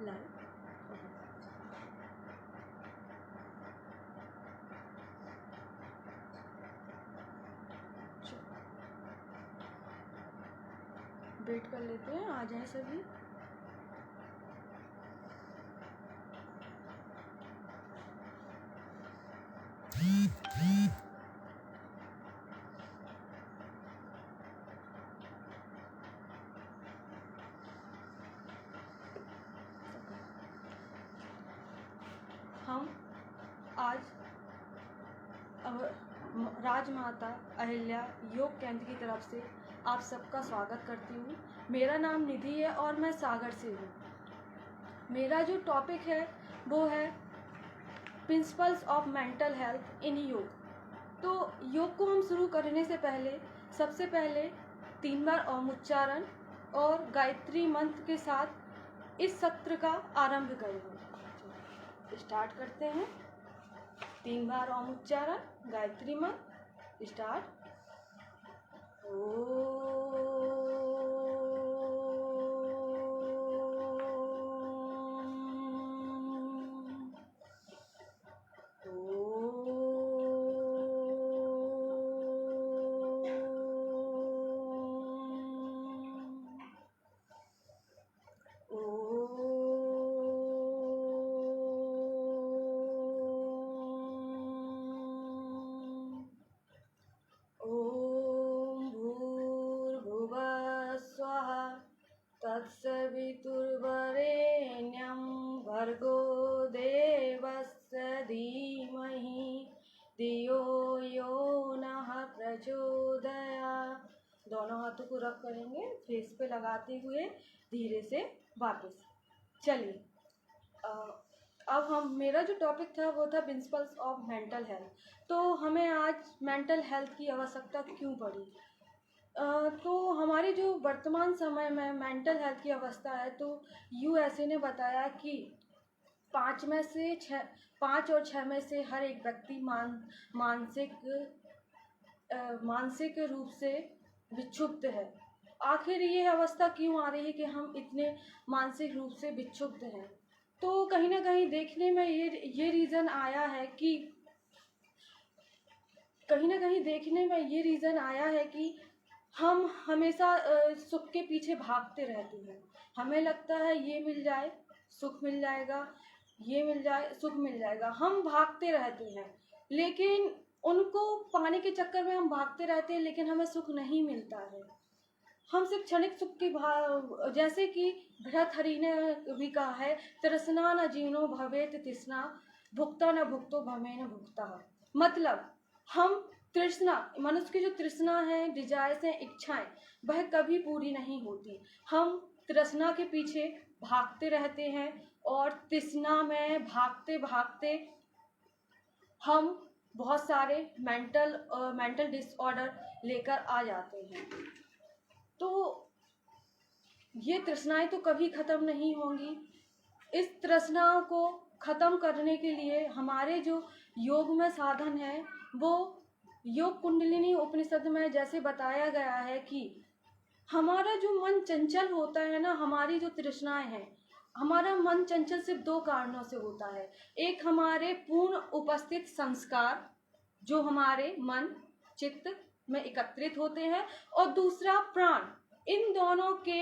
Live wait कर लेते हैं, आ जाए सभी। हम आज राजमाता अहिल्या योग केंद्र की तरफ से आप सबका स्वागत करती हूँ। मेरा नाम निधि है और मैं सागर से हूँ। मेरा जो टॉपिक है वो है प्रिंसिपल्स ऑफ मेंटल हेल्थ इन योग। तो योग को हम शुरू करने से पहले सबसे पहले 3 बार ओम उच्चारण और गायत्री मंत्र के साथ इस सत्र का आरंभ करेंगे। स्टार्ट करते हैं। 3 बार ओम उच्चारण, गायत्री मंत्र, स्टार्ट। तत्सवितुर्वरेण्यं भर्गो देवस्य धीमहि धियो यो नः प्रचोदयात्। दोनों हाथों को रब करेंगे फेस पे लगाते हुए धीरे से वापस। चलिए, अब मेरा जो टॉपिक था वो था प्रिंसिपल्स ऑफ मेंटल हेल्थ। तो हमें आज मेंटल हेल्थ की आवश्यकता क्यों पड़ी? तो हमारी जो वर्तमान समय में मेंटल हेल्थ की अवस्था है, तो यूएसए ने बताया कि 5 और 6 में से हर एक व्यक्ति मानसिक रूप से विक्षुब्ध है। आखिर ये अवस्था क्यों आ रही है कि हम इतने मानसिक रूप से विक्षुब्ध हैं? तो कहीं ना कहीं देखने में ये रीज़न आया है कि हम हमेशा सुख के पीछे भागते रहते हैं। हमें लगता है ये मिल जाए सुख मिल जाएगा, ये मिल जाए सुख मिल जाएगा। हम भागते रहते हैं, लेकिन उनको पाने के चक्कर में हम भागते रहते हैं, लेकिन हमें सुख नहीं मिलता है। हम सिर्फ क्षणिक सुख की जैसे कि भर्तृहरि ने भी कहा है, तृष्णा न जीवनो भवेत तृष्णा, भुक्ता न भुक्तो भवेन भुक्ता। मतलब हम तृष्णा, मनुष्य की जो तृष्णा है, डिजायर्स हैं, इच्छाएं, वह कभी पूरी नहीं होती। हम तृष्णा के पीछे भागते रहते हैं और तृष्णा में भागते भागते हम बहुत सारे मेंटल डिसऑर्डर लेकर आ जाते हैं। तो ये तृष्णाएं तो कभी खत्म नहीं होंगी। इस तृष्णाओं को खत्म करने के लिए हमारे जो योग में साधन है, वो योग कुंडलिनी उपनिषद में जैसे बताया गया है कि हमारा जो मन चंचल होता है ना, हमारी जो तृष्णाएं हैं, हमारा मन चंचल सिर्फ 2 कारणों से होता है। एक हमारे पूर्ण उपस्थित संस्कार जो हमारे मन चित्त में एकत्रित होते हैं, और दूसरा प्राण। इन दोनों के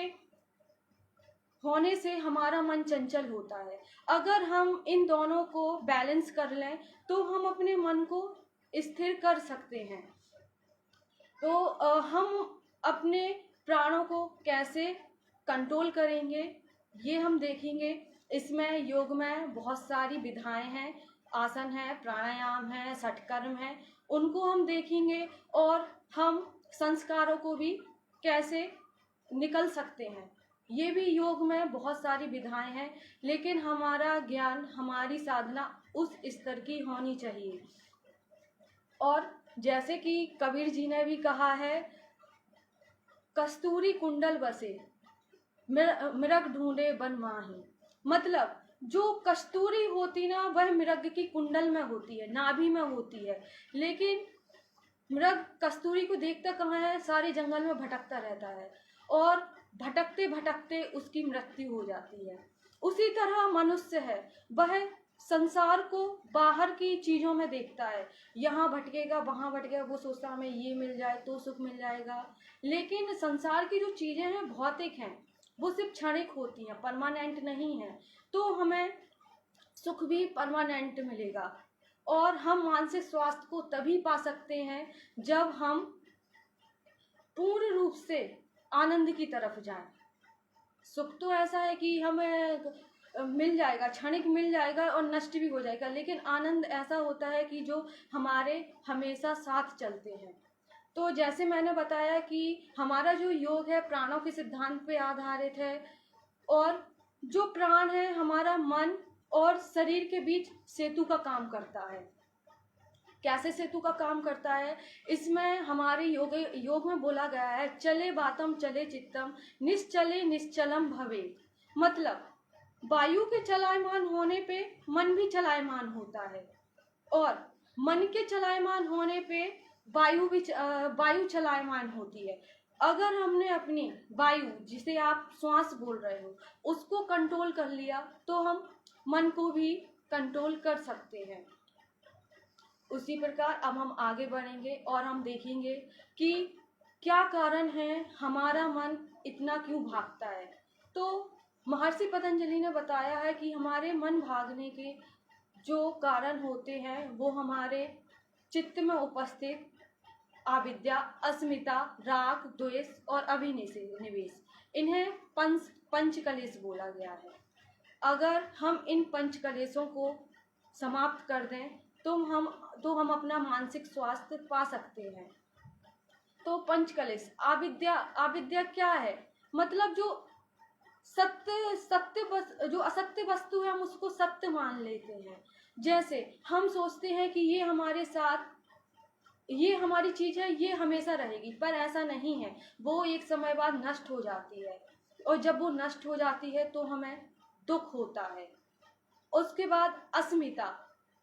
होने से हमारा मन चंचल होता है। अगर हम इन दोनों को बैलेंस कर लें तो हम अपने मन को स्थिर कर सकते हैं। तो हम अपने प्राणों को कैसे कंट्रोल करेंगे ये हम देखेंगे। इसमें योग में बहुत सारी विधाएं हैं, आसन है, प्राणायाम है, षटकर्म है, उनको हम देखेंगे। और हम संस्कारों को भी कैसे निकल सकते हैं, ये भी योग में बहुत सारी विधाएं हैं। लेकिन हमारा ज्ञान, हमारी साधना उस स्तर की होनी चाहिए। और जैसे कि कबीर जी ने भी कहा है, कस्तूरी कुंडल बसे मृग ढूंढे बन माही। मतलब जो कस्तूरी होती ना, वह मृग की कुंडल में होती है, नाभि में होती है। लेकिन मृग कस्तूरी को देखता कहाँ है? सारे जंगल में भटकता रहता है और भटकते भटकते उसकी मृत्यु हो जाती है। उसी तरह मनुष्य है, वह संसार को बाहर की चीजों में देखता है, यहाँ भटकेगा वहां भटकेगा, वो सोचता है हमें ये मिल जाए तो सुख मिल जाएगा। लेकिन संसार की जो चीजें हैं भौतिक हैं, वो सिर्फ क्षणिक होती हैं, परमानेंट नहीं है। तो हमें सुख भी परमानेंट मिलेगा। और हम मानसिक स्वास्थ्य को तभी पा सकते हैं जब हम पूर्ण रूप से आनंद की तरफ जाएं। सुख तो ऐसा है कि हमें मिल जाएगा, क्षणिक मिल जाएगा और नष्ट भी हो जाएगा, लेकिन आनंद ऐसा होता है कि जो हमारे हमेशा साथ चलते हैं। तो जैसे मैंने बताया कि हमारा जो योग है प्राणों के सिद्धांत पे आधारित है, और जो प्राण है हमारा मन और शरीर के बीच सेतु का काम करता है। कैसे सेतु का काम करता है, इसमें हमारे योग में बोला गया है, चले बातम चले चित्तम निश्चले निश्चलम भवे। मतलब वायु के चलायमान होने पे मन भी चलायमान होता है, और मन के चलायमान होने पे वायु चलायमान होती है। अगर हमने अपनी वायु, जिसे आप श्वास बोल रहे हो, उसको कंट्रोल कर लिया तो हम मन को भी कंट्रोल कर सकते हैं। उसी प्रकार अब हम आगे बढ़ेंगे और हम देखेंगे कि क्या कारण है हमारा मन इतना क्यों भागता है। तो महर्षि पतंजलि ने बताया है कि हमारे मन भागने के जो कारण होते हैं वो हमारे चित्त में उपस्थित अविद्या, अस्मिता, राग, द्वेष और अभिनिवेश, इन्हें पंच कलेश बोला गया है। अगर हम इन पंच कलेशों को समाप्त कर दें तो हम अपना मानसिक स्वास्थ्य पा सकते हैं। तो पंच कलेश, अविद्या क्या है? मतलब जो जो असत्य वस्तु है हम उसको सत्य मान लेते हैं। जैसे हम सोचते हैं कि ये हमारे साथ, ये हमारी चीज है, ये हमेशा रहेगी, पर ऐसा नहीं है। वो एक समय बाद नष्ट हो जाती है, और जब वो नष्ट हो जाती है तो हमें दुख होता है। उसके बाद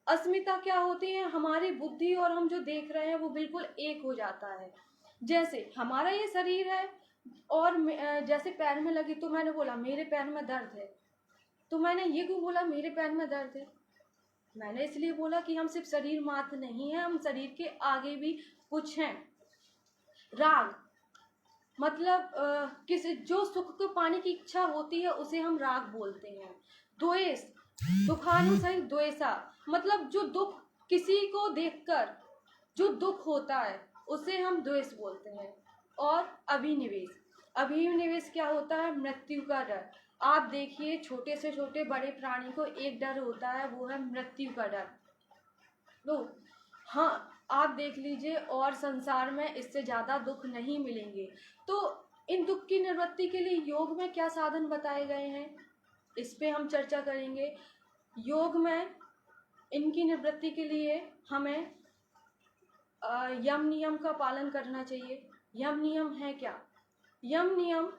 अस्मिता क्या होती है? हमारी बुद्धि और हम जो देख रहे हैं वो बिल्कुल एक हो जाता है। जैसे हमारा ये शरीर है और जैसे पैर में लगी तो मैंने बोला मेरे पैर में दर्द है, तो मैंने ये क्यों बोला मेरे पैर में दर्द है? मैंने इसलिए बोला कि हम सिर्फ शरीर मात्र नहीं है, हम शरीर के आगे भी कुछ हैं। राग मतलब जो सुख को पाने की इच्छा होती है उसे हम राग बोलते हैं। द्वेष, दुखानुसहित द्वेषा, मतलब जो दुख, किसी को देखकर जो दुख होता है उसे हम द्वेष बोलते हैं। और अभिनिवेश क्या होता है? मृत्यु का डर। आप देखिए छोटे से छोटे बड़े प्राणी को एक डर होता है, वो है मृत्यु का डर। तो हाँ, आप देख लीजिए और संसार में इससे ज्यादा दुख नहीं मिलेंगे। तो इन दुख की निवृत्ति के लिए योग में क्या साधन बताए गए हैं, इस पे हम चर्चा करेंगे। योग में इनकी निवृत्ति के लिए हमें यम नियम का पालन करना चाहिए। यम नियम है क्या? यम नियम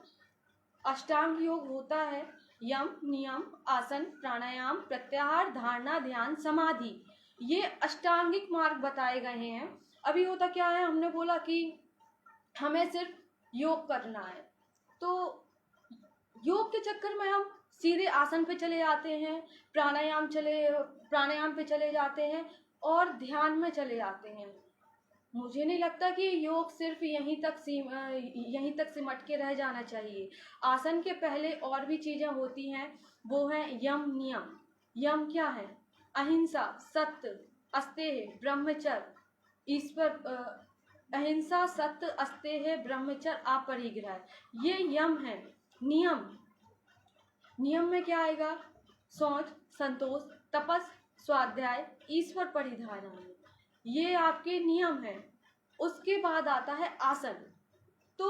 अष्टांग योग होता है। यम नियम, आसन, प्राणायाम, प्रत्याहार, धारणा, ध्यान, समाधि, ये अष्टांगिक मार्ग बताए गए हैं। अभी होता क्या है, हमने बोला कि हमें सिर्फ योग करना है, तो योग के चक्कर में हम सीधे आसन पे चले जाते हैं, प्राणायाम पे चले जाते हैं और ध्यान में चले जाते हैं। मुझे नहीं लगता कि योग सिर्फ यहीं तक सिमट के रह जाना चाहिए। आसन के पहले और भी चीजें होती हैं, वो है यम नियम। यम क्या है? अहिंसा, सत्य, अस्तेय, ब्रह्मचर्य, ईश्वर, अहिंसा, सत्य, अस्तेय, ब्रह्मचर्य, अपरिग्रह, ये यम है। नियम में क्या आएगा? शौच, संतोष, तपस, स्वाध्याय, ईश्वर परिधान, ये आपके नियम है। उसके बाद आता है आसन। तो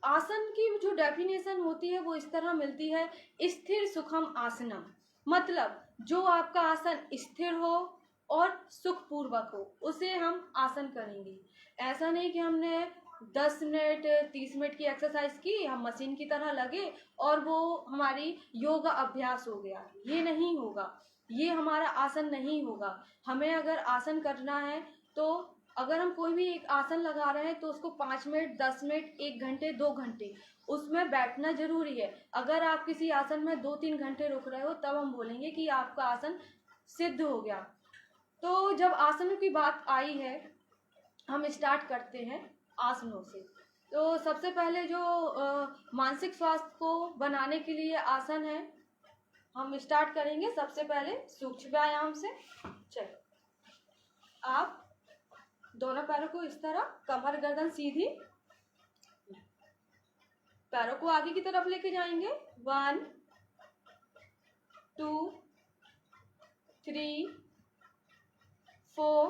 आसन की जो डेफिनेशन होती है वो इस तरह मिलती है, स्थिर सुखम आसनम, मतलब जो आपका आसन स्थिर हो और सुखपूर्वक हो उसे हम आसन करेंगे। ऐसा नहीं कि हमने 10 मिनट 30 मिनट की एक्सरसाइज की, हम मशीन की तरह लगे और वो हमारी योगा अभ्यास हो गया, ये नहीं होगा, ये हमारा आसन नहीं होगा। हमें अगर आसन करना है तो अगर हम कोई भी एक आसन लगा रहे हैं तो उसको 5 मिनट, 10 मिनट, 1 घंटे, 2 घंटे उसमें बैठना जरूरी है। अगर आप किसी आसन में 2-3 घंटे रुक रहे हो तब हम बोलेंगे कि आपका आसन सिद्ध हो गया। तो जब आसनों की बात आई है, हम स्टार्ट करते हैं आसनों से। तो सबसे पहले जो मानसिक स्वास्थ्य को बनाने के लिए आसन है, हम स्टार्ट करेंगे सबसे पहले सूक्ष्म व्यायाम से। चलो, आप दोनों पैरों को इस तरह, कमर गर्दन सीधी, पैरों को आगे की तरफ लेके जाएंगे। 1 2 3 4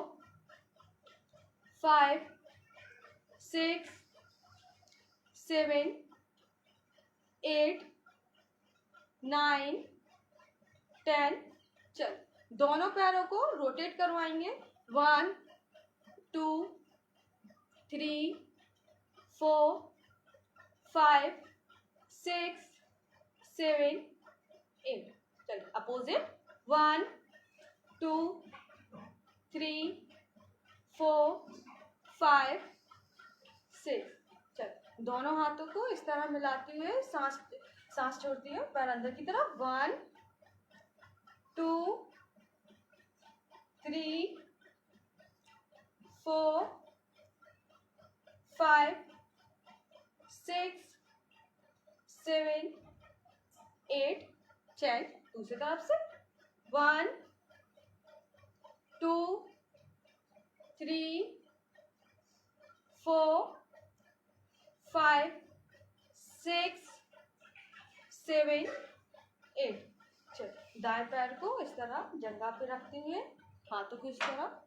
5 6 7 8 9 10। चल, दोनों पैरों को रोटेट करवाएंगे। 1 2 3 4 5 6 7 8। चल, अपोजिट। 1 2 3 4 5 6। चल, दोनों हाथों को इस तरह मिलाते हुए सांस छोड़ती है पैर अंदर की तरफ। 1 2 3 4 5 6 7 8। चल, दूसरी तरफ से। 1 2 3 4 5 6 7 8। चल, दाएं पैर को इस तरह जंघा पे रखते हुए हाथों को इस तरह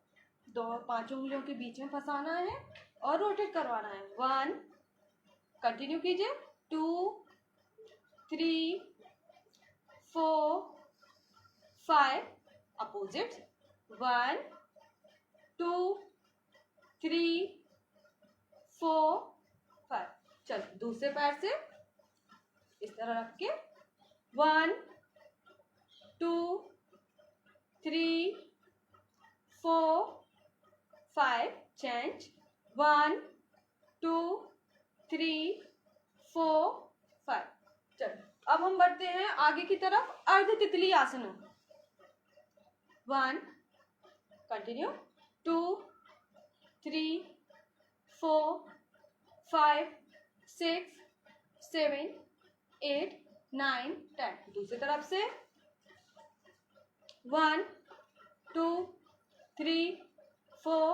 5 उंगलियों के बीच में फंसाना है और रोटेट करवाना है। 1, कंटिन्यू कीजिए। 2 3 4 5, अपोजिट। 1 2 3 4 5। चल, दूसरे पैर से इस तरह रख के 1 2 3 4 5, चेंज। 1 2 3 4 5। चल, अब हम बढ़ते हैं आगे की तरफ अर्ध तितली आसन। 1, कंटिन्यू। 2 3 4 5 6 7 8 9 10। दूसरी तरफ से 1 2 3 4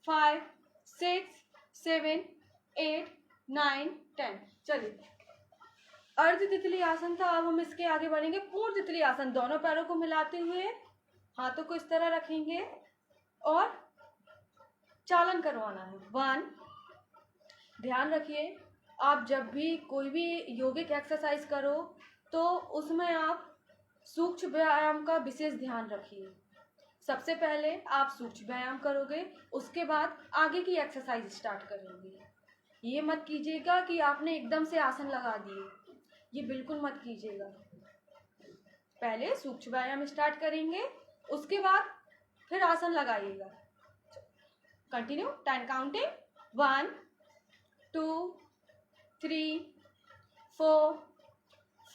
5 6 7 8 9 10। चलिए, अर्ध तितली आसन था। अब हम इसके आगे बढ़ेंगे पूर्ण तितली आसन। दोनों पैरों को मिलाते हुए हाथों को इस तरह रखेंगे और चालन करवाना है। 1, ध्यान रखिए, आप जब भी कोई भी योगिक एक्सरसाइज करो तो उसमें आप सूक्ष्म व्यायाम का विशेष ध्यान रखिए। सबसे पहले आप सूक्ष्म व्यायाम करोगे, उसके बाद आगे की एक्सरसाइज स्टार्ट करेंगे। ये मत कीजिएगा कि आपने एकदम से आसन लगा दिए, ये बिल्कुल मत कीजिएगा। पहले सूक्ष्म व्यायाम स्टार्ट करेंगे, उसके बाद फिर आसन लगाइएगा। Continue, 10 counting. 1 2 3 4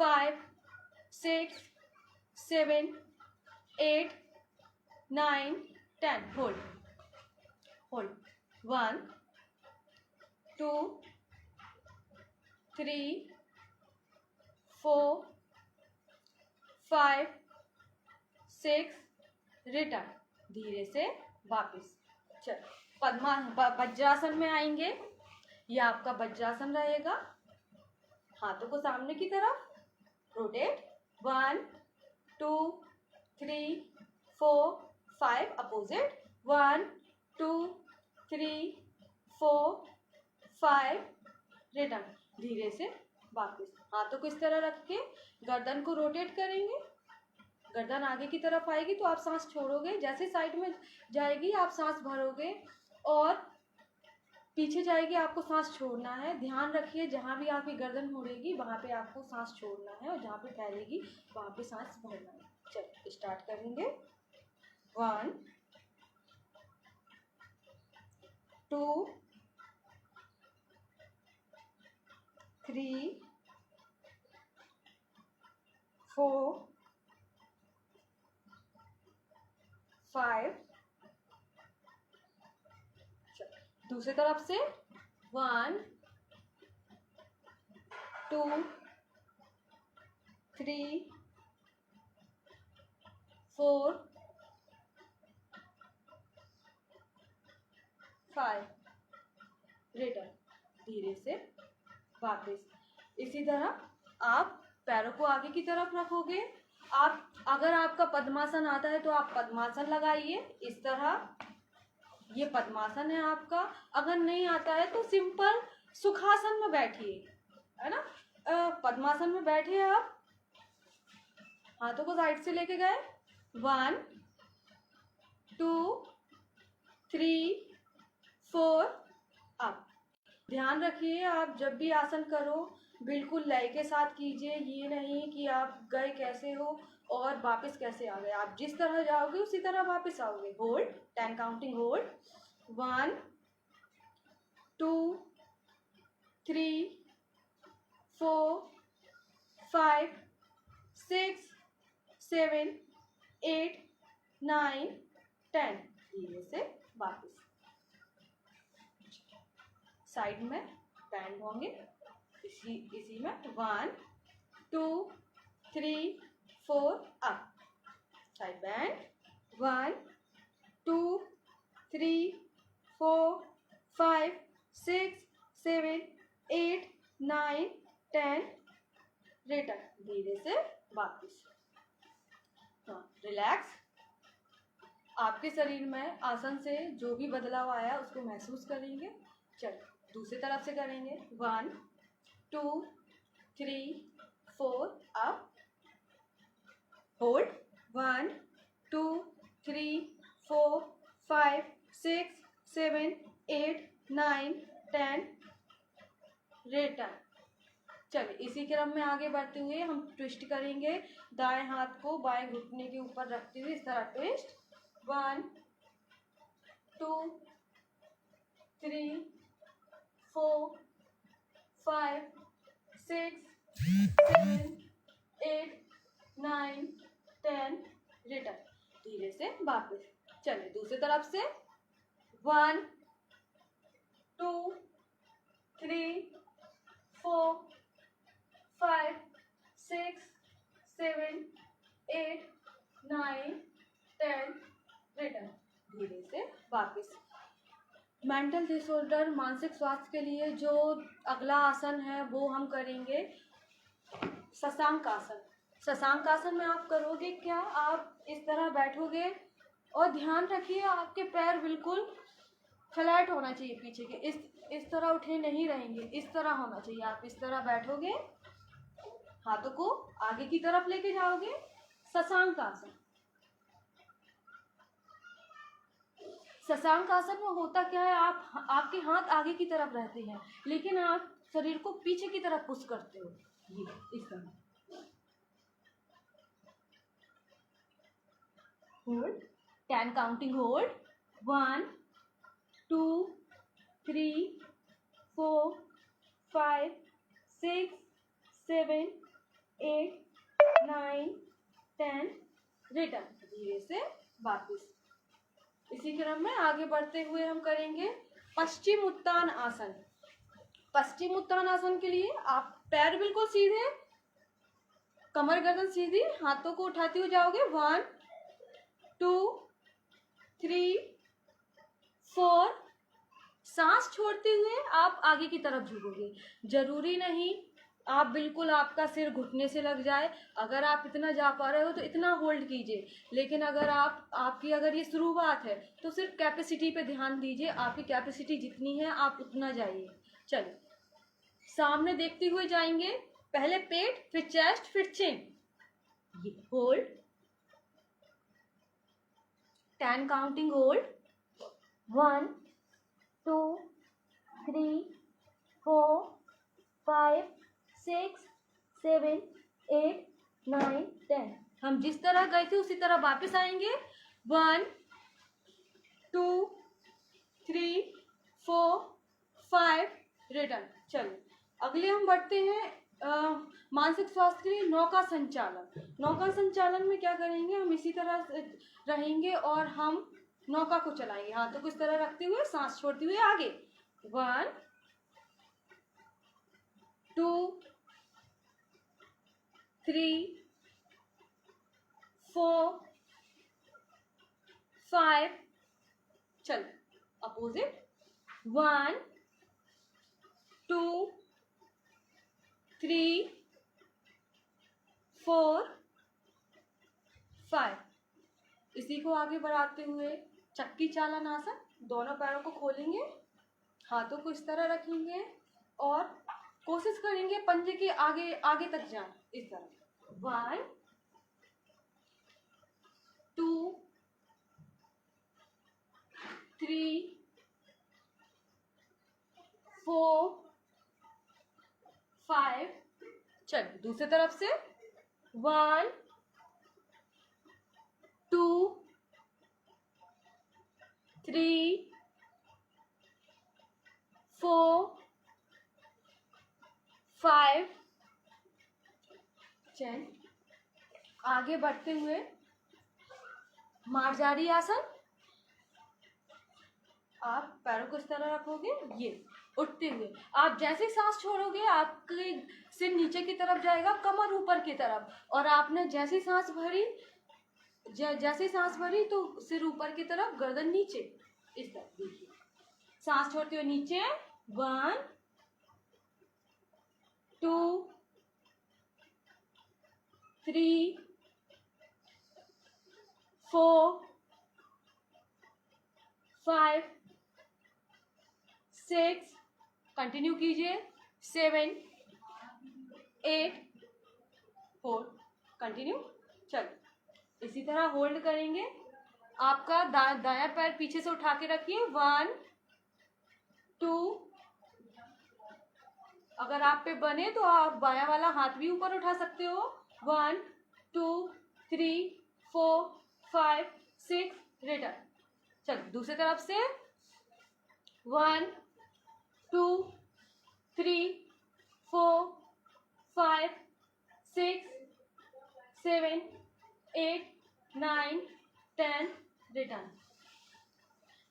5 6 7 8 9 10। होल्ड 1 2 3 4 5 6। रिटर्न, धीरे से वापस। चल, वज्रासन में आएंगे। ये आपका वज्रासन रहेगा। हाथों को सामने की तरफ रोटेट। 1 2 3 4 5, अपोजिट। 1 2 3 4 5, रिटर्न, धीरे से वापस। हाथों को इस तरह रख के गर्दन को रोटेट करेंगे। गर्दन आगे की तरफ आएगी तो आप सांस छोड़ोगे, जैसे साइड में जाएगी आप सांस भरोगे और पीछे जाएगी आपको सांस छोड़ना है। ध्यान रखिए, जहाँ भी आपकी गर्दन मुड़ेगी वहाँ पे आपको सांस छोड़ना है और जहाँ पे फैलेगी वहाँ पे सांस भरना है। चलो, स्टार्ट करेंगे। 1 2 3 4 5। दूसरी तरफ से 1 2 3 4 5। रिटर्न। धीरे से वापस। इसी तरह आप पैरों को आगे की तरफ रखोगे। आप अगर आपका पद्मासन आता है तो आप पद्मासन लगाइए इस तरह, ये पद्मासन है आपका। अगर नहीं आता है तो सिंपल सुखासन में बैठिए, है ना। पद्मासन में बैठिए आप, हाथों को साइड से लेके गए, 1 2 3 4 अप। ध्यान रखिए आप जब भी आसन करो बिल्कुल लय के साथ कीजिए, ये नहीं कि आप गए कैसे हो और वापस कैसे आ गए। आप जिस तरह जाओगे उसी तरह वापस आओगे। Hold, 10 counting hold, 1 2 3 4 5 6 7 8 9 10। धीरे से वापस। साइड में बैंड होंगे इसी में, 1 2 3 4 अप। Side band, 1 2 3 4 5 6 7 8 9 10। रिटर्न। धीरे से वापस। रिलैक्स। आपके शरीर में आसन से जो भी बदलाव आया उसको महसूस करेंगे। चलो दूसरी तरफ से करेंगे, 1 2 3 4 अप। होल्ड, 1 2 3 4 5 6 7 8 9 10। रिटर्न। चलिए इसी क्रम में आगे बढ़ते हुए हम ट्विस्ट करेंगे। दाएं हाथ को बाएं घुटने के ऊपर रखते हुए इस तरह ट्विस्ट, 1 2 3 4 5 6 7 8 9 10। रिटर्न। धीरे से वापस। चलिए दूसरी तरफ से, 1 2 3 4 5 6 7 8 9 10। रिटर्न। धीरे से वापस। मेंटल डिसऑर्डर, मानसिक स्वास्थ्य के लिए जो अगला आसन है वो हम करेंगे शशांक आसन। शशांक आसन में आप करोगे क्या, आप इस तरह बैठोगे और ध्यान रखिए आपके पैर बिल्कुल फ्लैट होना चाहिए पीछे के, इस तरह उठे नहीं रहेंगे, इस तरह होना चाहिए। आप इस तरह बैठोगे, हाथों को आगे की तरफ लेके जाओगे। शशांक आसन। शशांक आसन में होता क्या है, आपके हाथ आगे की तरफ रहते हैं लेकिन आप शरीर को पीछे की तरफ पुश करते हो, ये इस तरह। Hold, 10 counting hold, 1 2 3 4 5 6 7 8 9 10। रिटर्न। धीरे से वापस। इसी क्रम में आगे बढ़ते हुए हम करेंगे पश्चिम उत्तान आसन। पश्चिम उत्तान आसन के लिए आप पैर बिल्कुल सीधे, कमर गर्दन सीधी, हाथों को उठाते हुए जाओगे, 1 2 3 4। सांस छोड़ते हुए आप आगे की तरफ झुकोगे। जरूरी नहीं आप बिल्कुल आपका सिर घुटने से लग जाए। अगर आप इतना जा पा रहे हो तो इतना होल्ड कीजिए, लेकिन अगर आपकी अगर ये शुरुआत है तो सिर्फ कैपेसिटी पे ध्यान दीजिए। आपकी कैपेसिटी जितनी है आप उतना जाइए। चलिए सामने देखते हुए जाएंगे। पहले पेट, फिर चेस्ट, फिर चिन। ये होल्ड, 10 काउंटिंग होल्ड, 1 2 3 4 5 6 7 8 9 10। हम जिस तरह गए थे उसी तरह वापस आएंगे। 1 2 3 4 5 रिटर्न। चलिए अगले हम बढ़ते हैं मानसिक स्वास्थ्य के लिए नौका संचालन। नौका संचालन में क्या करेंगे, हम इसी तरह रहेंगे और हम नौका को चलाएंगे हाथों को इस तरह रखते हुए, सांस छोड़ते हुए आगे। 1 2 3 4 5। चल अपोजिट। 1 2 3 4 5। इसी को आगे बढ़ाते हुए चक्की चालन आसन। दोनों पैरों को खोलेंगे, हाथों को इस तरह रखेंगे और कोशिश करेंगे पंजे के आगे आगे तक जाए इस तरह। 1 2 3 4 5। चल दूसरी तरफ से। 1 2 3 4 5। चल आगे बढ़ते हुए मार्जारी आसन। आप पैरों को इस तरह रखोगे, ये उठते हुए आप जैसे सांस छोड़ोगे आपके सिर नीचे की तरफ जाएगा, कमर ऊपर की तरफ, और आपने जैसी सांस भरी जैसे सांस भरी तो सिर ऊपर की तरफ, गर्दन नीचे इस तरह। देखिए सांस छोड़ते हुए नीचे। 1 2 3 4 5 6। कंटिन्यू कीजिए। 7 8 4। कंटिन्यू। चलिए इसी तरह होल्ड करेंगे। आपका दायां पैर पीछे से उठा के रखिए। 1 2। अगर आप पे बने तो आप बायां वाला हाथ भी ऊपर उठा सकते हो। 1 2 3 4 5 6 रिटर्न। चलो दूसरी तरफ से। 1 2 3 4 5 6 7 8 9 10 रिटर्न।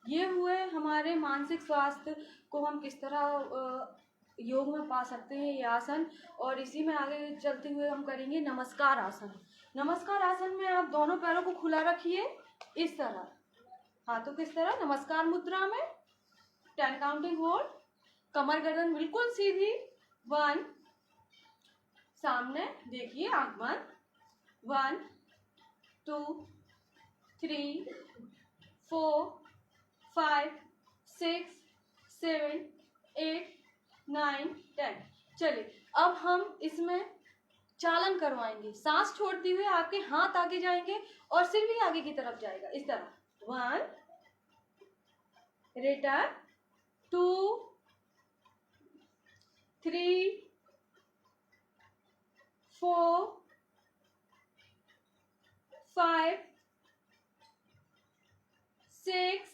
ये हुए हमारे मानसिक स्वास्थ्य को हम किस तरह योग में पा सकते हैं ये आसन। और इसी में आगे चलते हुए हम करेंगे नमस्कार आसन। नमस्कार आसन में आप दोनों पैरों को खुला रखिए इस तरह, हाथों को इस तरह नमस्कार मुद्रा में। 10 काउंटिंग होल्ड। कमर गर्दन बिल्कुल सीधी। 1 सामने देखिए, आंख बंद। 1 2 3 4 5 6 7 8 9 10। चलिए अब हम इसमें चालन करवाएंगे। सांस छोड़ते हुए आपके हाथ आगे जाएंगे और सिर भी आगे की तरफ जाएगा इस तरह। 1 रिटर्न। 2 3 4 5 6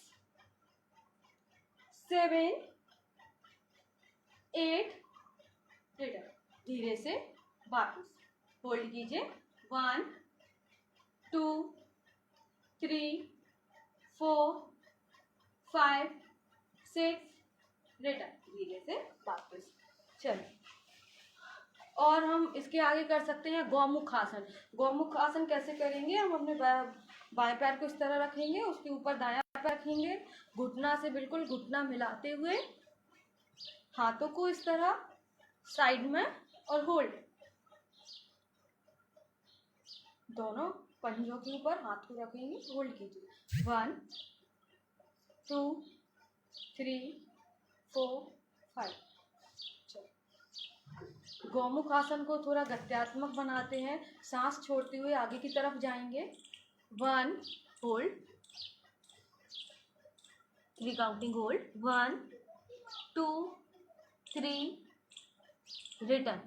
7 8 रिटर्न। धीरे से वापस होल्ड कीजिए। 1 2 3 4 5 6 रिटर्न। धीरे से वापस। चलिए और हम इसके आगे कर सकते हैं गौमुख आसन। गौमुख आसन कैसे करेंगे, हम अपने बाएं पैर को इस तरह रखेंगे, उसके ऊपर दायां पैर रखेंगे, घुटना से बिल्कुल घुटना मिलाते हुए हाथों को इस तरह साइड में और होल्ड। दोनों पंजों के ऊपर हाथ को रखेंगे, होल्ड कीजिए। 1 2 3 4 5। गौमुख आसन को थोड़ा गत्यात्मक बनाते हैं। सांस छोड़ते हुए आगे की तरफ जाएंगे। 1 होल्ड, 3 काउंटिंग होल्ड। 1 2 3 रिटर्न।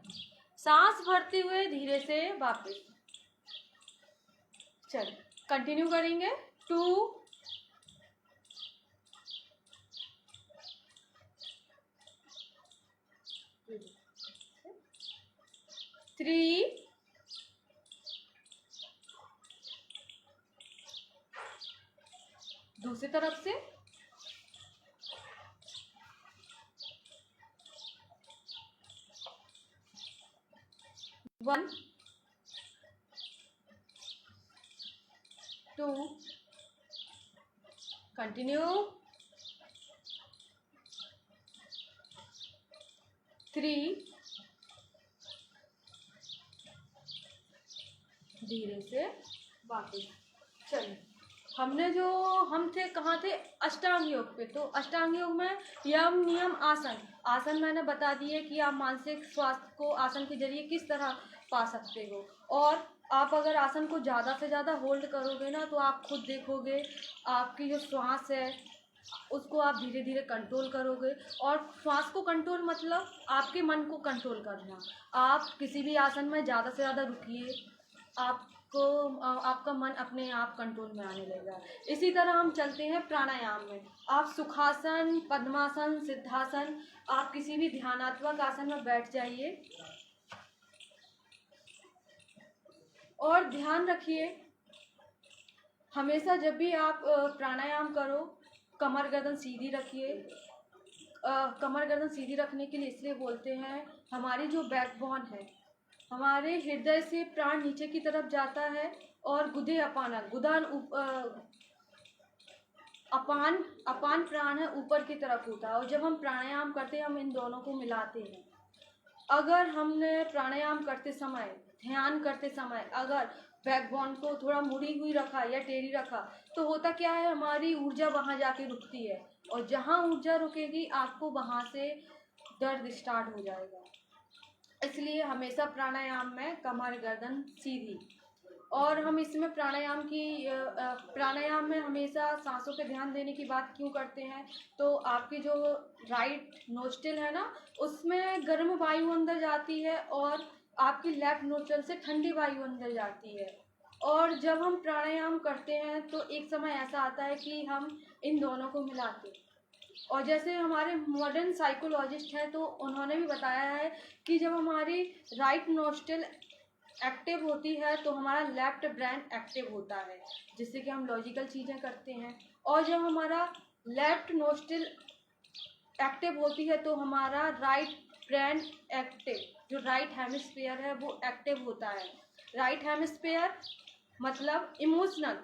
सांस भरते हुए धीरे से वापस। चलिए कंटिन्यू करेंगे। 2 3, दूसरी तरफ से 1, 2, कंटिन्यू, 3, धीरे से वापस। चलिए, हम थे कहाँ थे, अष्टांग योग पे। तो अष्टांग योग में यम नियम आसन मैंने बता दिए कि आप मानसिक स्वास्थ्य को आसन के जरिए किस तरह पा सकते हो। और आप अगर आसन को ज़्यादा से ज़्यादा होल्ड करोगे ना, तो आप खुद देखोगे आपकी जो श्वास है उसको आप धीरे धीरे कंट्रोल करोगे। और श्वास को कंट्रोल मतलब आपके मन को कंट्रोल करना। आप किसी भी आसन में ज़्यादा से ज़्यादा रुकिए, आपका मन अपने आप कंट्रोल में आने लगेगा। इसी तरह हम चलते हैं प्राणायाम में। आप सुखासन, पद्मासन, सिद्धासन, आप किसी भी ध्यानात्मक आसन में बैठ जाइए और ध्यान रखिए, हमेशा जब भी आप प्राणायाम करो कमर गर्दन सीधी रखिए। कमर गर्दन सीधी रखने के लिए इसलिए बोलते हैं, हमारी जो बैकबोन है, हमारे हृदय से प्राण नीचे की तरफ जाता है और गुदे अपान अपान प्राण है ऊपर की तरफ होता है। और जब हम प्राणायाम करते हैं हम इन दोनों को मिलाते हैं। अगर हमने प्राणायाम करते समय, ध्यान करते समय अगर बैकबोन को थोड़ा मुड़ी हुई रखा या टेढ़ी रखा, तो होता क्या है, हमारी ऊर्जा वहाँ जाके रुकती है। और जहाँ ऊर्जा रुकेगी आपको वहाँ से दर्द स्टार्ट हो जाएगा। इसलिए हमेशा प्राणायाम में कमर गर्दन सीधी। और हम इसमें प्राणायाम में हमेशा सांसों पे ध्यान देने की बात क्यों करते हैं, तो आपकी जो राइट नोस्ट्रिल है ना, उसमें गर्म वायु अंदर जाती है और आपकी लेफ्ट नोस्ट्रिल से ठंडी वायु अंदर जाती है। और जब हम प्राणायाम करते हैं तो एक समय ऐसा आता है कि हम इन दोनों को मिलाते हैं। और जैसे हमारे मॉडर्न साइकोलॉजिस्ट हैं तो उन्होंने भी बताया है कि जब हमारी राइट नोस्ट्रिल एक्टिव होती है तो हमारा लेफ्ट ब्रेन एक्टिव होता है, जिससे कि हम लॉजिकल चीज़ें करते हैं। और जब हमारा लेफ्ट नोस्ट्रिल एक्टिव होती है तो हमारा राइट ब्रेन एक्टिव, जो राइट हेमिस्फीयर है वो एक्टिव होता है। राइट हेमिस्फीयर मतलब इमोशनल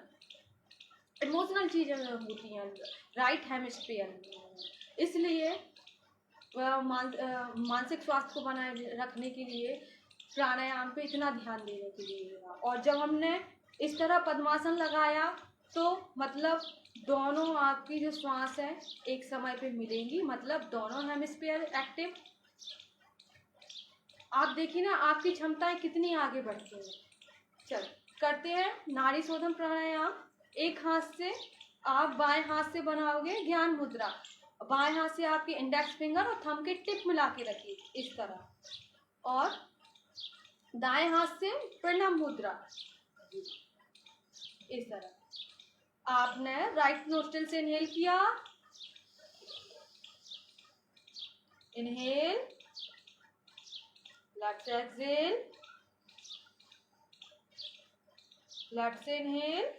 चीज़ें होती हैं राइट हेमिस्फीयर। इसलिए मानसिक स्वास्थ्य को बनाए रखने के लिए प्राणायाम पे इतना ध्यान देने के लिए। और जब हमने इस तरह पद्मासन लगाया तो मतलब दोनों आपकी जो श्वास है एक समय पे मिलेंगी, मतलब दोनों हेमिस्फीयर एक्टिव। आप देखिए ना आपकी क्षमताएं कितनी आगे बढ़ती हैं। चल करते हैं नाड़ी शोधन प्राणायाम। एक हाथ से आप बाएं हाथ से बनाओगे ज्ञान मुद्रा, बाएं हाथ से आपके इंडेक्स फिंगर और थंब के टिप मिला के रखिए इस तरह, और दाएं हाथ से प्रणव मुद्रा इस तरह। आपने राइट नोस्ट्रिल से इनहेल किया, इनहेल, लेफ्ट से एक्सहेल, लेफ्ट से इनहेल,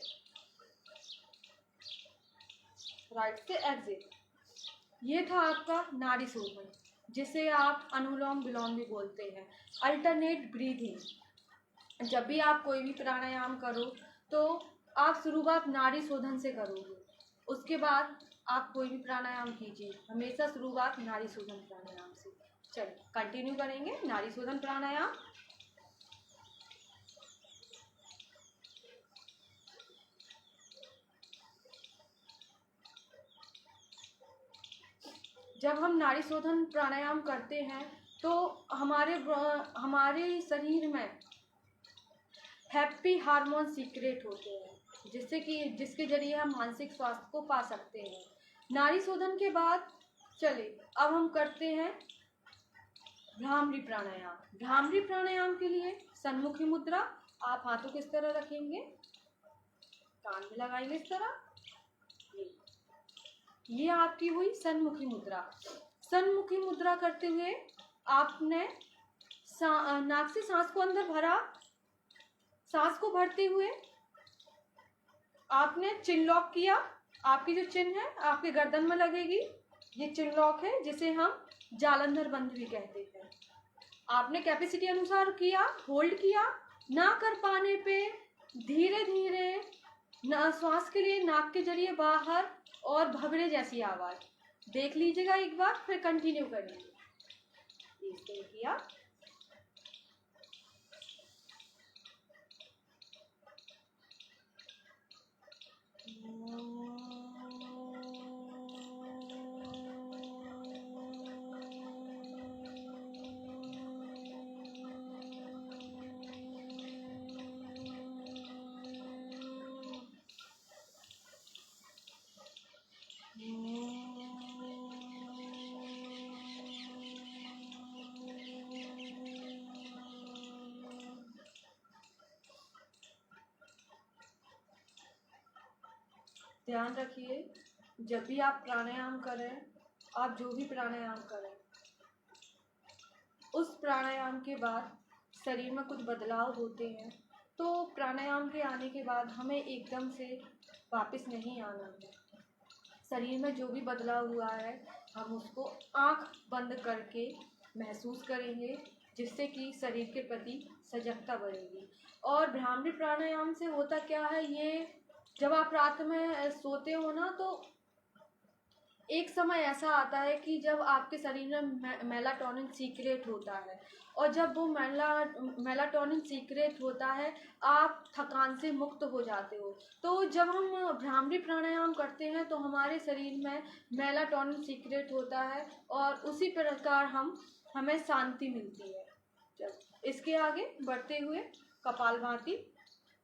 राइट से एक्सहेल। ये था आपका नाड़ी शोधन, जिसे आप अनुलोम विलोम भी बोलते हैं, अल्टरनेट ब्रीथिंग। जब भी आप कोई भी प्राणायाम करो तो आप शुरुआत नाड़ी शोधन से करोगे, उसके बाद आप कोई भी प्राणायाम कीजिए, हमेशा शुरुआत नाड़ी शोधन प्राणायाम से। चलिए कंटिन्यू करेंगे नाड़ी शोधन प्राणायाम। जब हम नाड़ी शोधन प्राणायाम करते हैं तो हमारे शरीर में हैप्पी हार्मोन सीक्रेट होते हैं, जिसके जरिए हम मानसिक स्वास्थ्य को पा सकते हैं। नाड़ी शोधन के बाद चले अब हम करते हैं भ्रामरी प्राणायाम। भ्रामरी प्राणायाम के लिए सन्मुखी मुद्रा, आप हाथों को इस तरह रखेंगे, कान में लगाएंगे इस तरह। ये आपकी हुई सन्मुखी मुद्रा। सन्मुखी मुद्रा करते हुए आपने नाक से सांस को अंदर भरा, सांस को भरते हुए आपने चिन लॉक किया। आपकी जो चिन है आपके गर्दन में लगेगी, ये चिन लॉक है जिसे हम जालंधर बंद भी कहते हैं। आपने कैपेसिटी अनुसार किया, होल्ड किया, ना कर पाने पे धीरे धीरे श्वास के लिए नाक के जरिए बाहर और भवरे जैसी आवाज। देख लीजिएगा एक बार, फिर कंटिन्यू करेंगे। इसके किया, ध्यान रखिए जब भी आप प्राणायाम करें, आप जो भी प्राणायाम करें, उस प्राणायाम के बाद शरीर में कुछ बदलाव होते हैं, तो प्राणायाम के आने के बाद हमें एकदम से वापस नहीं आना है। शरीर में जो भी बदलाव हुआ है हम उसको आंख बंद करके महसूस करेंगे, जिससे कि शरीर के प्रति सजगता बढ़ेगी। और भ्रामरी प्राणायाम से होता क्या है, ये जब आप रात में सोते हो ना, तो एक समय ऐसा आता है कि जब आपके शरीर में मेलाटोनिन सीक्रेट होता है, और जब वो मेलाटोनिन सीक्रेट होता है आप थकान से मुक्त हो जाते हो। तो जब हम भ्रामरी प्राणायाम करते हैं तो हमारे शरीर में मेलाटोनिन सीक्रेट होता है और उसी प्रकार हमें शांति मिलती है। जब इसके आगे बढ़ते हुए कपालभाति।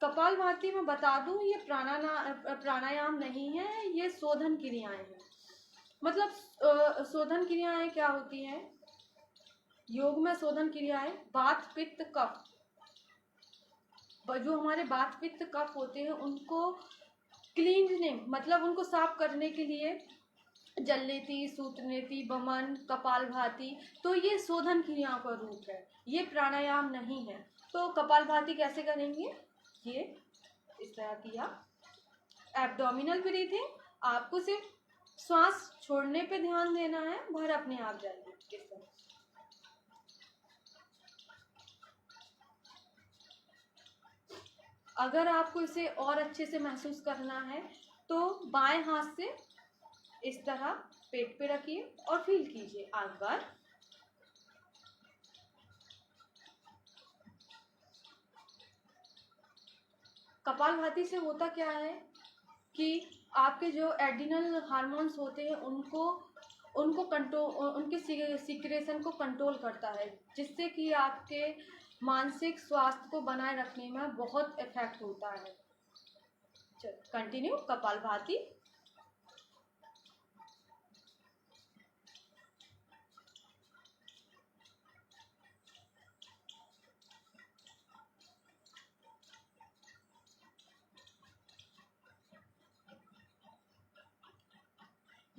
कपालभाति में बता दूं, ये प्राणायाम नहीं है, ये शोधन क्रियाएं हैं। मतलब शोधन क्रियाएं क्या होती हैं? योग में शोधन क्रियाएं वात पित्त कफ, जो हमारे वात पित्त कफ होते हैं उनको क्लीनिंग, मतलब उनको साफ करने के लिए जलनेति, सूत्रनेति, वमन, कपालभाति, तो ये शोधन क्रियाओं का रूप है, ये प्राणायाम नहीं है। तो कपालभाति कैसे करेंगे? ये इस तरह किया, एब्डोमिनल ब्रीथिंग, आपको सिर्फ श्वास छोड़ने पे ध्यान देना है, बाहर अपने आप जाएगी। इस तरह अगर आपको इसे और अच्छे से महसूस करना है तो बाएं हाथ से इस तरह पेट पे रखिए और फील कीजिए आंख बार। कपालभाति से होता क्या है कि आपके जो एड्रिनल हार्मोन्स होते हैं उनको कंट्रोल, उनके सीक्रेशन को कंट्रोल करता है, जिससे कि आपके मानसिक स्वास्थ्य को बनाए रखने में बहुत इफेक्ट होता है। चलो कंटिन्यू, कपालभाति।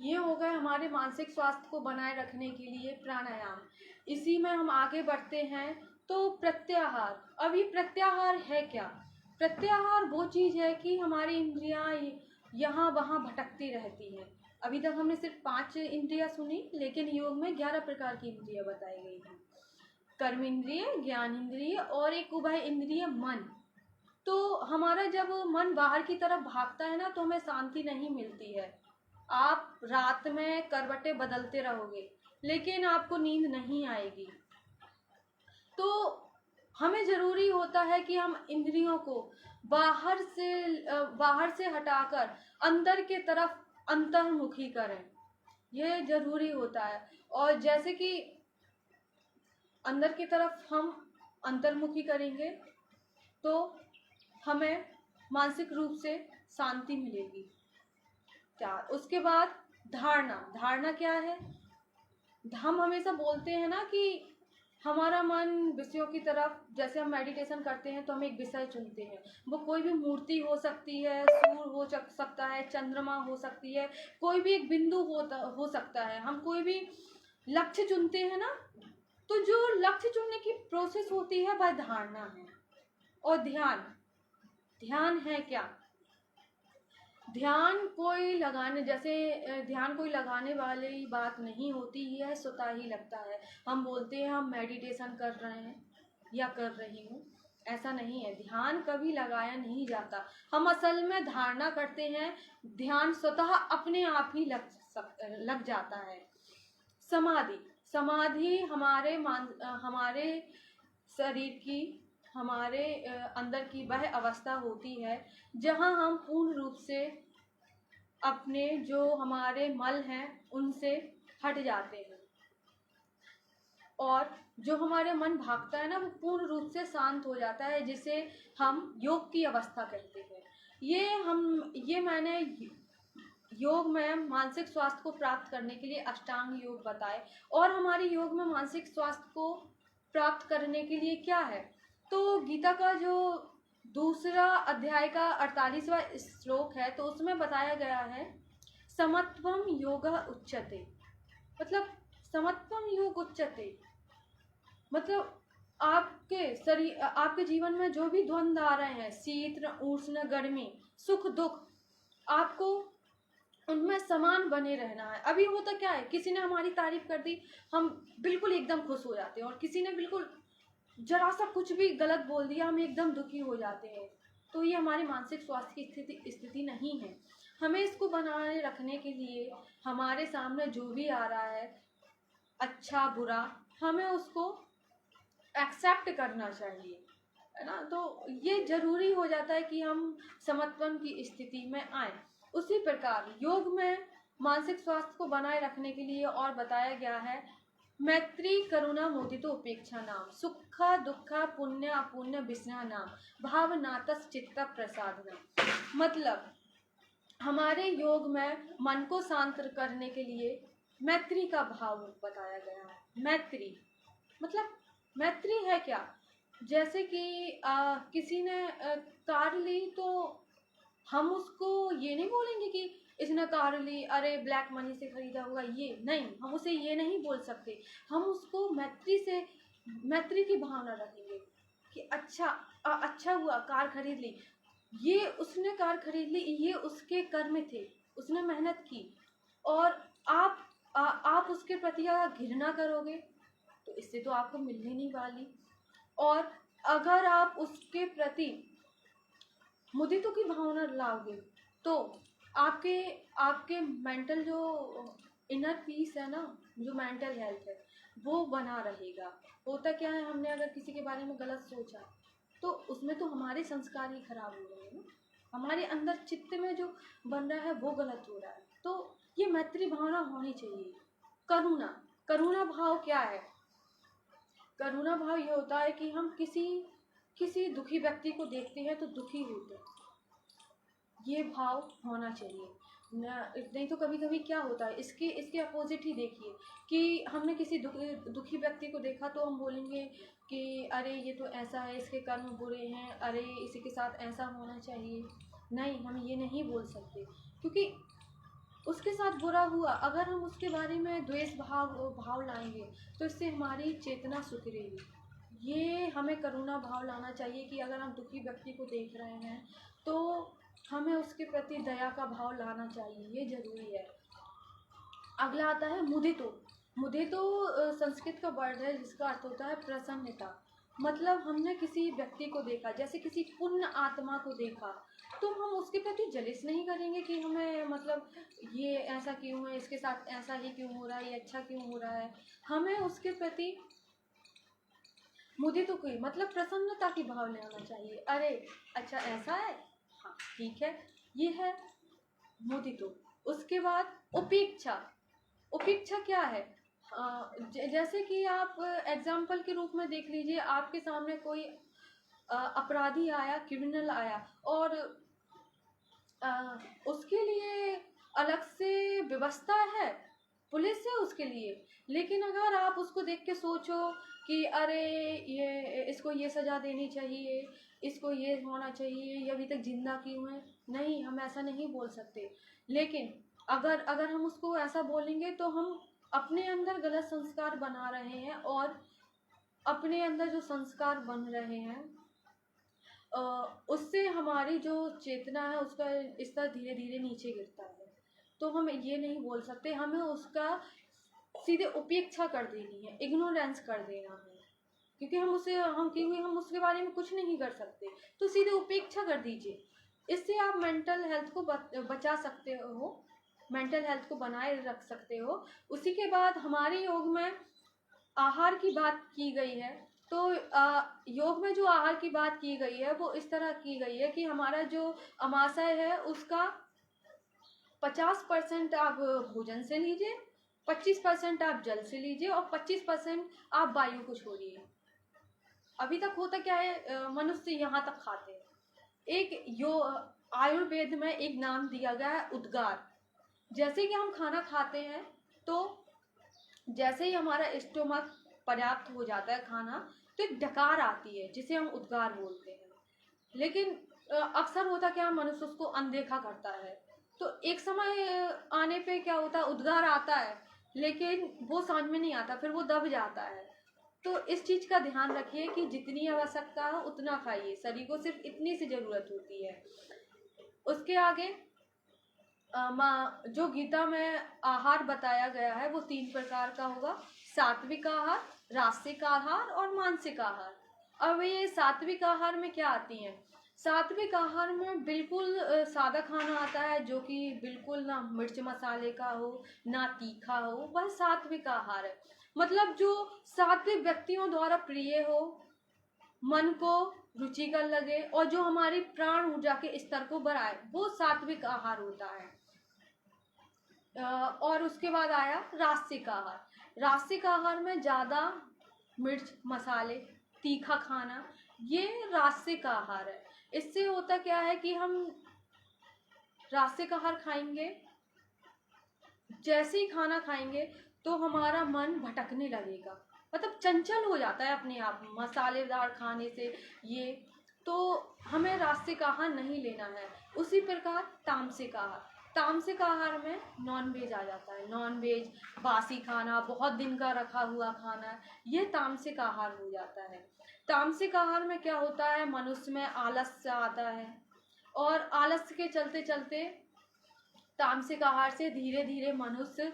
ये हो गए हमारे मानसिक स्वास्थ्य को बनाए रखने के लिए प्राणायाम। इसी में हम आगे बढ़ते हैं तो प्रत्याहार। अब ये प्रत्याहार है क्या? प्रत्याहार वो चीज़ है कि हमारी इंद्रियां यहाँ वहाँ भटकती रहती हैं। अभी तक हमने सिर्फ 5 इंद्रियां सुनी, लेकिन योग में 11 प्रकार की इंद्रियां बताई गई हैं। कर्म इंद्रिय, ज्ञान इंद्रिय और एक उभय इंद्रिय मन। तो हमारा जब मन बाहर की तरफ भागता है ना, तो हमें शांति नहीं मिलती है। आप रात में करवटें बदलते रहोगे लेकिन आपको नींद नहीं आएगी। तो हमें जरूरी होता है कि हम इंद्रियों को बाहर से हटाकर अंदर के तरफ अंतर्मुखी करें, यह जरूरी होता है। और जैसे कि अंदर की तरफ हम अंतर्मुखी करेंगे तो हमें मानसिक रूप से शांति मिलेगी। उसके बाद धारणा। धारणा क्या है? हम हमेशा बोलते हैं ना कि हमारा मन विषयों की तरफ, जैसे हम मेडिटेशन करते हैं तो हम एक विषय चुनते हैं, वो कोई भी मूर्ति हो सकती है, सूर्य हो सकता है, चंद्रमा हो सकती है, कोई भी एक बिंदु हो सकता है। हम कोई भी लक्ष्य चुनते हैं ना, तो जो लक्ष्य चुनने की प्रोसेस होती है वह धारणा है। और ध्यान है क्या? ध्यान कोई लगाने वाली बात नहीं होती है, स्वतः ही लगता है। हम बोलते हैं हम मेडिटेशन कर रहे हैं या कर रही हूँ, ऐसा नहीं है। ध्यान कभी लगाया नहीं जाता, हम असल में धारणा करते हैं, ध्यान स्वतः अपने आप ही लग जाता है। समाधि हमारे शरीर की, हमारे अंदर की वह अवस्था होती है जहाँ हम पूर्ण रूप से अपने जो हमारे मल हैं उनसे हट जाते हैं, और जो हमारे मन भागता है ना वो पूर्ण रूप से शांत हो जाता है, जिसे हम योग की अवस्था कहते हैं। मैंने योग में मानसिक स्वास्थ्य को प्राप्त करने के लिए अष्टांग योग बताए, और हमारे योग में मानसिक स्वास्थ्य को प्राप्त करने के लिए क्या है, तो गीता का जो दूसरा अध्याय का 48वां श्लोक है, तो उसमें बताया गया है समत्वम योगः उच्यते। मतलब समत्वम योग उच्यते मतलब आपके जीवन में जो भी द्वंद्व आ रहे हैं, शीत उष्ण गर्मी सुख दुख, आपको उनमें समान बने रहना है। अभी होता क्या है, किसी ने हमारी तारीफ कर दी, हम बिल्कुल एकदम खुश हो जाते हैं, और किसी ने बिल्कुल जरा सा कुछ भी गलत बोल दिया, हम एकदम दुखी हो जाते हैं। तो ये हमारे मानसिक स्वास्थ्य की स्थिति नहीं है। हमें इसको बनाए रखने के लिए हमारे सामने जो भी आ रहा है, अच्छा बुरा, हमें उसको एक्सेप्ट करना चाहिए, है ना। तो ये जरूरी हो जाता है कि हम समत्वन की स्थिति में आए। उसी प्रकार योग में मानसिक स्वास्थ्य को बनाए रखने के लिए और बताया गया है मैत्री करुणा मुदितो उपेक्षा नाम, सुख दुख पुण्य अपुण्य विस्मय नाम, भावनातस चित्त प्रसादना। मतलब हमारे योग में मन को शांत करने के लिए मैत्री का भाव बताया गया है। मैत्री है क्या? जैसे कि किसी ने कार ली, तो हम उसको ये नहीं बोलेंगे कि इसने कार ली, अरे ब्लैक मनी से खरीदा होगा, ये नहीं, हम उसे ये नहीं बोल सकते। हम उसको मैत्री की भावना रखेंगे कि अच्छा हुआ कार खरीद ली, ये उसने कार खरीद ली, ये उसके कर्म थे, उसने मेहनत की, और आप उसके प्रति घृणा करोगे तो इससे तो आपको मिलने नहीं वाली। और अगर आप उसके प्रति मुदितों की भावना लाओगे तो आपके मेंटल जो इनर पीस है ना, जो मेंटल हेल्थ है वो बना रहेगा। होता क्या है, हमने अगर किसी के बारे में गलत सोचा तो उसमें तो हमारे संस्कार ही खराब हो रहे हैं ना, हमारे अंदर चित्त में जो बन रहा है वो गलत हो रहा है। तो ये मैत्री भावना होनी चाहिए। करुणा भाव क्या है? करुणा भाव ये होता है कि हम किसी दुखी व्यक्ति को देखते हैं तो दुखी होते हैं, ये भाव होना चाहिए। नहीं तो कभी कभी क्या होता है, इसके अपोजिट ही देखिए कि हमने किसी दुखी व्यक्ति को देखा तो हम बोलेंगे कि अरे ये तो ऐसा है, इसके कर्म बुरे हैं, अरे इसी के साथ ऐसा होना चाहिए। नहीं, हम ये नहीं बोल सकते, क्योंकि उसके साथ बुरा हुआ, अगर हम उसके बारे में द्वेष भाव लाएंगे तो इससे हमारी चेतना सुधरेगी। ये हमें करुणा भाव लाना चाहिए कि अगर हम दुखी व्यक्ति को देख रहे हैं तो हमें उसके प्रति दया का भाव लाना चाहिए, ये जरूरी है। अगला आता है मुदितो संस्कृत का वर्ड है जिसका अर्थ होता है प्रसन्नता। मतलब हमने किसी व्यक्ति को देखा, जैसे किसी पुण्य आत्मा को देखा, तो हम उसके प्रति जलिस नहीं करेंगे कि हमें मतलब ये ऐसा क्यों है, इसके साथ ऐसा ही क्यों हो रहा है, ये अच्छा क्यों हो रहा है। हमें उसके प्रति मुदितो की मतलब प्रसन्नता की भाव लेना चाहिए। अरे अच्छा ऐसा है, हाँ ठीक है, ये है मुदितो। उसके बाद उपेक्षा क्या है? जैसे कि आप एग्जाम्पल के रूप में देख लीजिए, आपके सामने कोई अपराधी आया, क्रिमिनल आया, और उसके लिए अलग से व्यवस्था है, पुलिस है उसके लिए। लेकिन अगर आप उसको देख के सोचो कि अरे इसको ये सज़ा देनी चाहिए, इसको ये होना चाहिए, ये अभी तक जिंदा क्यों है, नहीं, हम ऐसा नहीं बोल सकते। लेकिन अगर हम उसको ऐसा बोलेंगे तो हम अपने अंदर गलत संस्कार बना रहे हैं, और अपने अंदर जो संस्कार बन रहे हैं उससे हमारी जो चेतना है उसका स्तर धीरे धीरे नीचे गिरता है। तो हम ये नहीं बोल सकते, हमें उसका सीधे उपेक्षा कर देनी है, इग्नोरेंस कर देना है, क्योंकि हम उसके बारे में कुछ नहीं कर सकते, तो सीधे उपेक्षा कर दीजिए। इससे आप मेंटल हेल्थ को बचा सकते हो, मेंटल हेल्थ को बनाए रख सकते हो। उसी के बाद हमारे योग में आहार की बात की गई है, तो योग में जो आहार की बात की गई है वो इस तरह की गई है कि हमारा जो अमाशय है उसका 50% आप भोजन से लीजिए, 25% आप जल से लीजिए और 25% आप वायु को छोड़िए। अभी तक होता क्या है, मनुष्य यहाँ तक खाते हैं। आयुर्वेद में एक नाम दिया गया है उद्गार। जैसे कि हम खाना खाते हैं तो जैसे ही हमारा स्टोमक पर्याप्त हो जाता है खाना, तो एक डकार आती है जिसे हम उद्गार बोलते हैं। लेकिन अक्सर होता क्या, मनुष्य उसको अनदेखा करता है। तो एक समय आने पे क्या होता है, उद्गार आता है लेकिन वो समझ में नहीं आता, फिर वो दब जाता है। तो इस चीज का ध्यान रखिए कि जितनी आवश्यकता है उतना खाइए, शरीर को सिर्फ इतनी सी जरूरत होती है। उसके आगे जो गीता में आहार बताया गया है वो 3 प्रकार का होगा: सात्विक आहार, राजसिक आहार और मानसिक आहार। अब ये सात्विक आहार में क्या आती हैं? सात्विक आहार में बिल्कुल सादा खाना आता है, जो कि बिल्कुल ना मिर्च मसाले का हो ना तीखा हो, वह सात्विक आहार है। मतलब जो सात्विक व्यक्तियों द्वारा प्रिय हो, मन को रुचिकर लगे और जो हमारी प्राण ऊर्जा के स्तर को बढ़ाए, वो सात्विक आहार होता है। और उसके बाद आया राजसिक आहार। राजसिक आहार में ज़्यादा मिर्च मसाले, तीखा खाना, ये राजसिक आहार है। इससे होता क्या है कि हम राजसिक आहार खाएंगे, जैसे ही खाना खाएंगे तो हमारा मन भटकने लगेगा, मतलब चंचल हो जाता है अपने आप मसालेदार खाने से। ये तो हमें राजसिक आहार नहीं लेना है। उसी प्रकार तामसिक आहार, तामसिक आहार में नॉन वेज आ जाता है। नॉन वेज, बासी खाना, बहुत दिन का रखा हुआ खाना, ये तामसिक आहार हो जाता है। तामसिक आहार में क्या होता है, मनुष्य में आलस्य आता है और आलस्य के चलते चलते तामसिक आहार से धीरे धीरे मनुष्य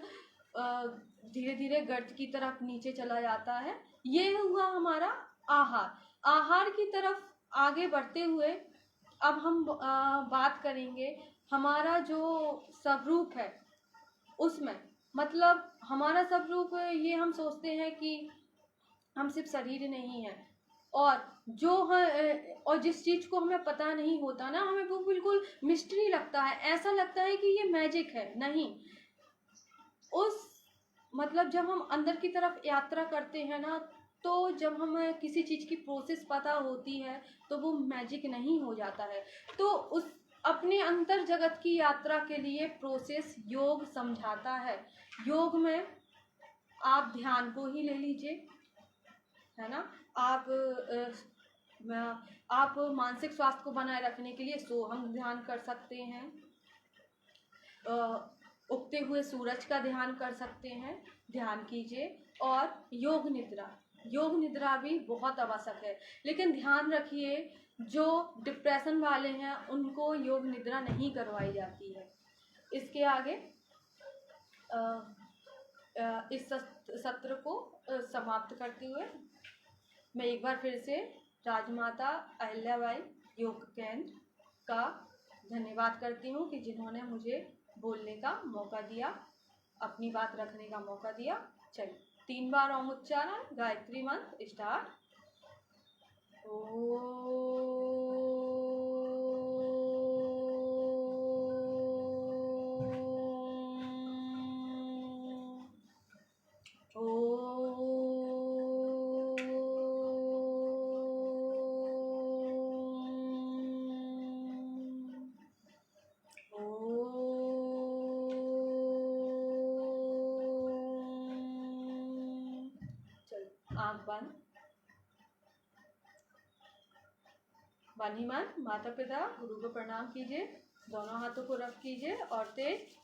धीरे धीरे गर्त की तरफ नीचे चला जाता है। ये हुआ हमारा आहार। आहार की तरफ आगे बढ़ते हुए अब हम बात करेंगे हमारा जो स्वरूप है उसमें। मतलब हमारा स्वरूप, ये हम सोचते हैं कि हम सिर्फ शरीर नहीं है, और और जिस चीज को हमें पता नहीं होता ना, हमें वो बिल्कुल मिस्ट्री लगता है, ऐसा लगता है कि ये मैजिक है। नहीं, मतलब जब हम अंदर की तरफ यात्रा करते हैं ना, तो जब हमें किसी चीज की प्रोसेस पता होती है तो वो मैजिक नहीं हो जाता है। तो उस अपने अंतर जगत की यात्रा के लिए प्रोसेस योग समझाता है। योग में आप ध्यान को ही ले लीजिए, है ना। आप मानसिक स्वास्थ्य को बनाए रखने के लिए सोहम ध्यान कर सकते हैं, उगते हुए सूरज का ध्यान कर सकते हैं, ध्यान कीजिए। और योग निद्रा भी बहुत आवश्यक है। लेकिन ध्यान रखिए, जो डिप्रेशन वाले हैं उनको योग निद्रा नहीं करवाई जाती है। इसके आगे इस सत्र को समाप्त करते हुए मैं एक बार फिर से राजमाता अहिल्याबाई योग केंद्र का धन्यवाद करती हूँ कि जिन्होंने मुझे बोलने का मौका दिया, अपनी बात रखने का मौका दिया। चलिए 3 बार ओम उच्चारण, गायत्री मंत्र स्टार्ट। आंख बंद। वाणी मन, माता पिता गुरु को प्रणाम कीजिए, दोनों हाथों को रख कीजिए और तेज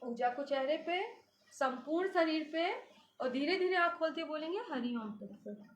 ऊर्जा को चेहरे पे, संपूर्ण शरीर पे, और धीरे धीरे आंख खोलते बोलेंगे हरि ओम तत्सत।